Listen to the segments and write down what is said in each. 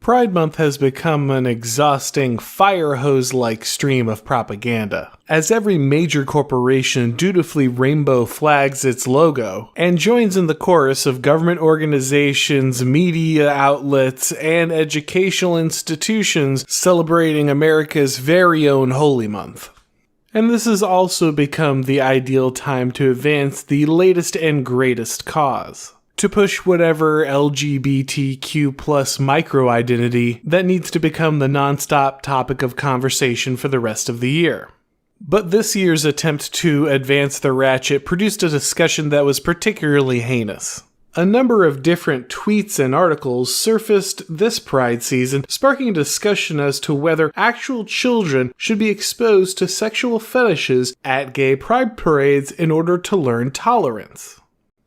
Pride Month has become an exhausting, fire hose-like stream of propaganda, as every major corporation dutifully rainbow flags its logo and joins in the chorus of government organizations, media outlets, and educational institutions celebrating America's very own Holy Month. And this has also become the ideal time to advance the latest and greatest cause. To push whatever LGBTQ plus micro-identity that needs to become the non-stop topic of conversation for the rest of the year. But this year's attempt to advance the ratchet produced a discussion that was particularly heinous. A number of different tweets and articles surfaced this Pride season, sparking a discussion as to whether actual children should be exposed to sexual fetishes at gay pride parades in order to learn tolerance,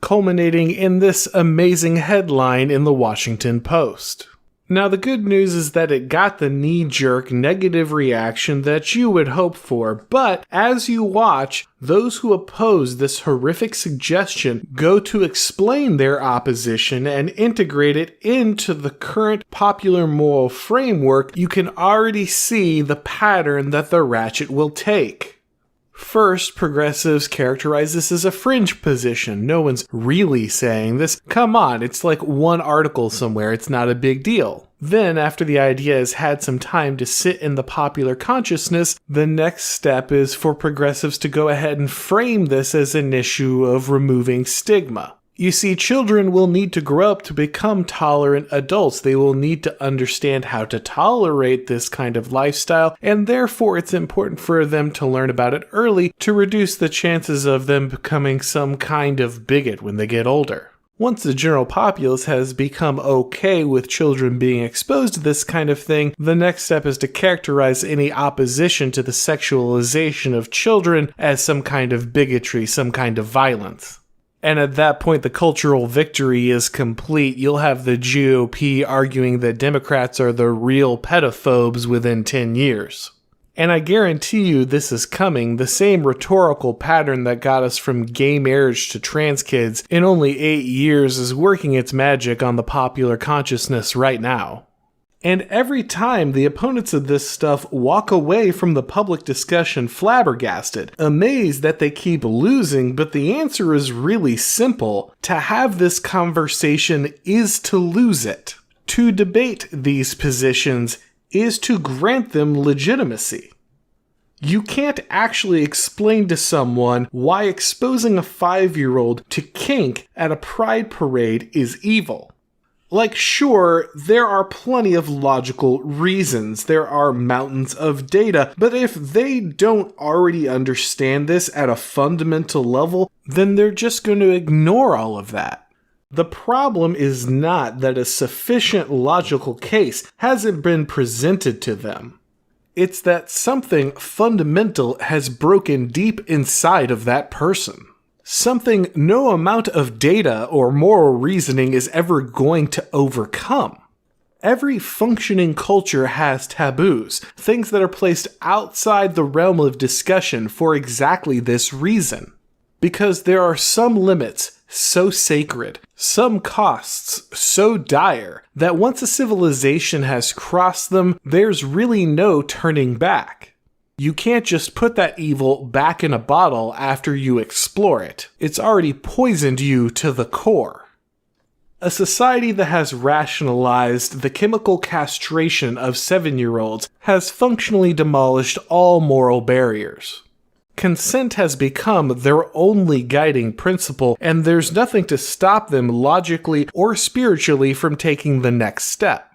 culminating in this amazing headline in the Washington Post. Now, the good news is that it got the knee-jerk negative reaction that you would hope for, but as you watch, those who oppose this horrific suggestion go to explain their opposition and integrate it into the current popular moral framework, you can already see the pattern that the ratchet will take. First, progressives characterize this as a fringe position. No one's really saying this. Come on, it's like one article somewhere, it's not a big deal. Then, after the idea has had some time to sit in the popular consciousness, the next step is for progressives to go ahead and frame this as an issue of removing stigma. You see, children will need to grow up to become tolerant adults. They will need to understand how to tolerate this kind of lifestyle, and therefore it's important for them to learn about it early to reduce the chances of them becoming some kind of bigot when they get older. Once the general populace has become okay with children being exposed to this kind of thing, the next step is to characterize any opposition to the sexualization of children as some kind of bigotry, some kind of violence. And at that point, the cultural victory is complete. You'll have the GOP arguing that Democrats are the real pedophobes within 10 years. And I guarantee you this is coming. The same rhetorical pattern that got us from gay marriage to trans kids in only 8 years is working its magic on the popular consciousness right now. And every time the opponents of this stuff walk away from the public discussion flabbergasted, amazed that they keep losing, but the answer is really simple. To have this conversation is to lose it. To debate these positions is to grant them legitimacy. You can't actually explain to someone why exposing a 5-year-old to kink at a pride parade is evil. Like, sure, there are plenty of logical reasons, there are mountains of data, but if they don't already understand this at a fundamental level, then they're just going to ignore all of that. The problem is not that a sufficient logical case hasn't been presented to them. It's that something fundamental has broken deep inside of that person. Something no amount of data or moral reasoning is ever going to overcome. Every functioning culture has taboos, things that are placed outside the realm of discussion for exactly this reason. Because there are some limits so sacred, some costs so dire, that once a civilization has crossed them, there's really no turning back. You can't just put that evil back in a bottle after you explore it. It's already poisoned you to the core. A society that has rationalized the chemical castration of 7-year-olds has functionally demolished all moral barriers. Consent has become their only guiding principle, and there's nothing to stop them logically or spiritually from taking the next step.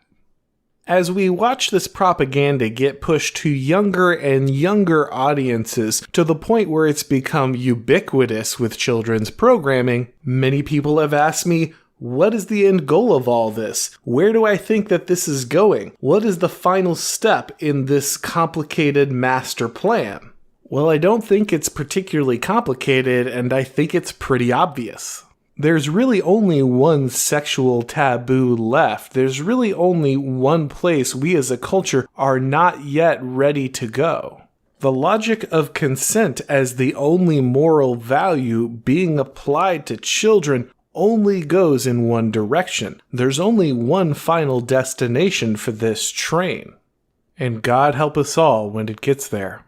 As we watch this propaganda get pushed to younger and younger audiences to the point where it's become ubiquitous with children's programming, many people have asked me, what is the end goal of all this? Where do I think that this is going? What is the final step in this complicated master plan? Well, I don't think it's particularly complicated, and I think it's pretty obvious. There's really only one sexual taboo left. There's really only one place we as a culture are not yet ready to go. The logic of consent as the only moral value being applied to children only goes in one direction. There's only one final destination for this train. And God help us all when it gets there.